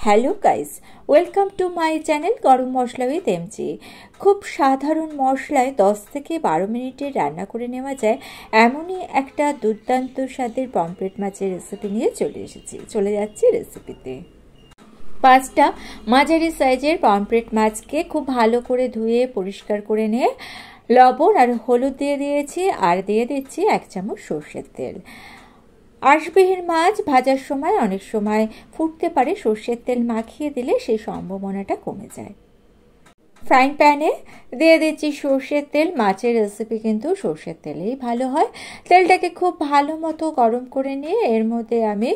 Hello guys, welcome to my channel গরম মশলা with MG. খুব সাধারণ মশলায় 10 থেকে 12 মিনিটে রান্না করে নেওয়া যায় এমনই একটা দুর্দান্ত স্বাদের পমফ্রেট মাছের রেসিপি নিয়ে চলে যাচ্ছি রেসিপিতে। 5টা মাঝারি সাইজের পমফ্রেট মাছকে খুব ভালো করে ধুয়ে পরিষ্কার করে নিয়ে লবণ আর হলুদ দিয়ে দিয়েছি, আর দিয়ে দিচ্ছি 1 চামচ সর্ষের তেল। আঁশবিহীন মাছ ভাজার সময় অনেক সময় ফুটতে পারে, সর্ষের তেল মাখিয়ে দিলে সেই সম্ভাবনাটা কমে যায়। ফ্রাইং প্যানে দিয়ে দিচ্ছি সর্ষের তেল। মাছের রেসিপি কিন্তু সর্ষের তেলেই ভালো হয়। তেলটাকে খুব ভালো মতো গরম করে নিয়ে এর মধ্যে আমি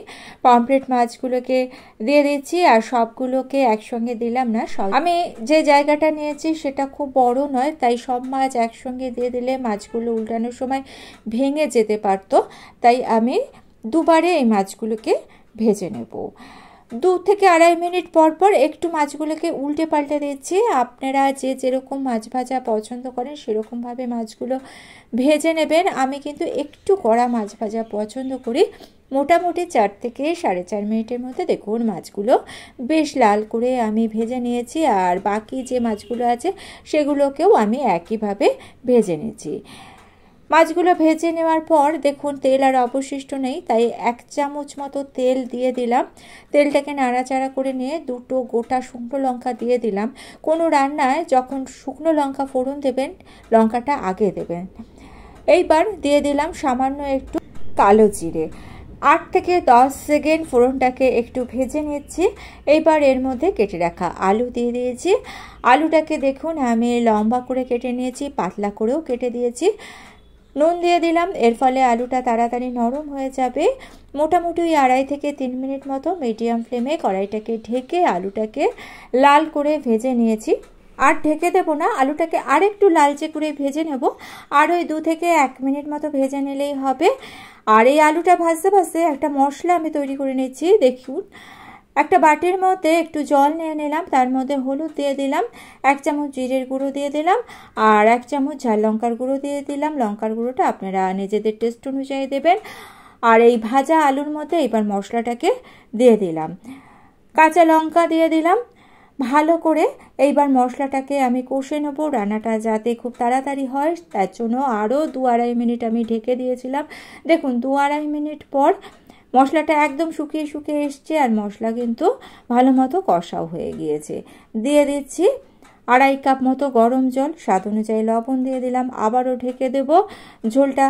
পমফ্রেট মাছগুলোকে দিয়ে দিচ্ছি, আর সবগুলোকে একসঙ্গে দিলাম না। আমি যে জায়গাটা নিয়েছি সেটা খুব বড় নয়, তাই সব মাছ একসঙ্গে দিয়ে দিলে মাছগুলো উল্টানোর সময় ভেঙে যেতে পারতো, তাই আমি দুবারে এই মাছগুলোকে ভেজে নেব। 2 থেকে 2.5 মিনিট পর পর একটু মাছগুলোকে উল্টে পাল্টে দিচ্ছি। আপনারা যেরকম মাছ ভাজা পছন্দ করেন সেরকমভাবে মাছগুলো ভেজে নেবেন। আমি কিন্তু একটু কড়া মাছ ভাজা পছন্দ করি। মোটামুটি 4 থেকে 4.5 মিনিটের মধ্যে দেখুন মাছগুলো বেশ লাল করে আমি ভেজে নিয়েছি, আর বাকি যে মাছগুলো আছে সেগুলোকেও আমি একইভাবে ভেজে নিয়েছি। মাছগুলো ভেজে নেওয়ার পর দেখুন তেল আর অবশিষ্ট নেই, তাই 1 চামচ মতো তেল দিয়ে দিলাম। তেলটাকে নাড়াচাড়া করে নিয়ে 2টো গোটা শুকনো লঙ্কা দিয়ে দিলাম। কোনো রান্নায় যখন শুকনো লঙ্কা ফোড়ন দেবেন, লঙ্কাটা আগে দেবেন। এইবার দিয়ে দিলাম সামান্য একটু কালো জিরে। 8 থেকে 10 সেকেন্ড ফোড়নটাকে একটু ভেজে নিচ্ছি। এইবার এর মধ্যে কেটে রাখা আলু দিয়ে দিয়েছি। আলুটাকে দেখুন আমি লম্বা করে কেটে নিয়েছি, পাতলা করেও কেটে দিয়েছি। নুন দিয়ে দিলাম, এর ফলে আলুটা তাড়াতাড়ি নরম হয়ে যাবে। মোটামুটি 2.5 থেকে 3 মিনিট মতো মিডিয়াম ফ্লেমে কড়াইটাকে ঢেকে আলুটাকে লাল করে ভেজে নিয়েছি। আর ঢেকে দেবো না, আলুটাকে আর একটু লালচে করে ভেজে নেব। আর ওই 2 থেকে 1 মিনিট মতো ভেজে নিলেই হবে। আর এই আলুটা ভাজতে ভাজতে একটা মশলা আমি তৈরি করে নিচ্ছি। দেখুন, একটা বাটির মধ্যে একটু জল নিয়ে নিলাম, তার মধ্যে হলুদ দিয়ে দিলাম, 1 চামচ জিরের গুঁড়ো দিয়ে দিলাম, আর 1 চামচ ঝাল লঙ্কার গুঁড়ো দিয়ে দিলাম। লঙ্কার গুঁড়োটা আপনারা নিজেদের টেস্ট অনুযায়ী দেবেন। আর এই ভাজা আলুর মধ্যে এবার মশলাটাকে দিয়ে দিলাম, কাঁচা লঙ্কা দিয়ে দিলাম। ভালো করে এইবার মশলাটাকে আমি কষে নেবো। রান্নাটা যাতে খুব তাড়াতাড়ি হয় তার জন্য আরও 2-2.5 মিনিট আমি ঢেকে দিয়েছিলাম। দেখুন 2-2.5 মিনিট পর মশলাটা একদম শুকিয়ে শুকিয়ে এসছে, আর মশলা কিন্তু ভালো মতো কষাও হয়ে গিয়েছে। দিয়ে দিচ্ছি 2.5 কাপ মতো গরম জল, স্বাদ অনুযায়ী লবণ দিয়ে দিলাম। আবারও ঢেকে দেব, ঝোলটা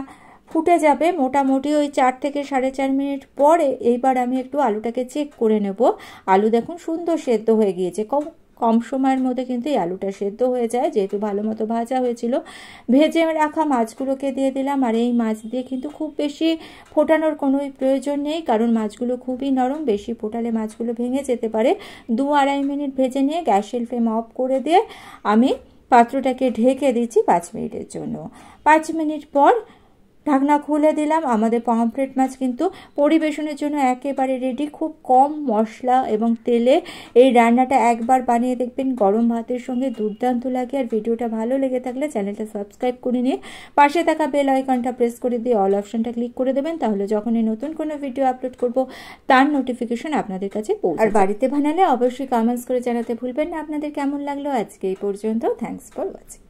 ফুটে যাবে মোটামুটি ওই 4 থেকে 4.5 মিনিট পরে। এইবার আমি একটু আলুটাকে চেক করে নেব। আলু দেখুন সুন্দর সেদ্ধ হয়ে গিয়েছে। কম সময়ের মধ্যে কিন্তু এই আলুটা সেদ্ধ হয়ে যায়, যেহেতু ভালো মতো ভাজা হয়েছিল। ভেজে রাখা মাছগুলোকে দিয়ে দিলাম, আর এই মাছ দিয়ে কিন্তু খুব বেশি ফোটানোর কোনো প্রয়োজন নেই, কারণ মাছগুলো খুবই নরম, বেশি ফোটালে মাছগুলো ভেঙে যেতে পারে। 2-2.5 মিনিট ভেজে নিয়ে গ্যাসের ফ্লেম অফ করে দিয়ে আমি পাত্রটাকে ঢেকে দিচ্ছি 5 মিনিটের জন্য। 5 মিনিট পর ঢাকনা খুলে দিলাম। আমাদের পমফ্রেট মাছ কিন্তু পরিবেশনের জন্য একেবারে রেডি। খুব কম মশলা এবং তেলে এই রান্নাটা একবার বানিয়ে দেখবেন, গরম ভাতের সঙ্গে দুর্দান্ত লাগে। আর ভিডিওটা ভালো লেগে থাকলে চ্যানেলটা সাবস্ক্রাইব করে নিয়ে পাশে থাকা বেল আইকনটা প্রেস করে দিয়ে অল অপশনটা ক্লিক করে দেবেন, তাহলে যখনই নতুন কোনো ভিডিও আপলোড করব তার নোটিফিকেশন আপনাদের কাছে পৌঁছাবে। আর বাড়িতে বানালে অবশ্যই কমেন্টস করে জানাতে ভুলবেন না আপনাদের কেমন লাগলো। আজকে এই পর্যন্ত। Thanks for watching.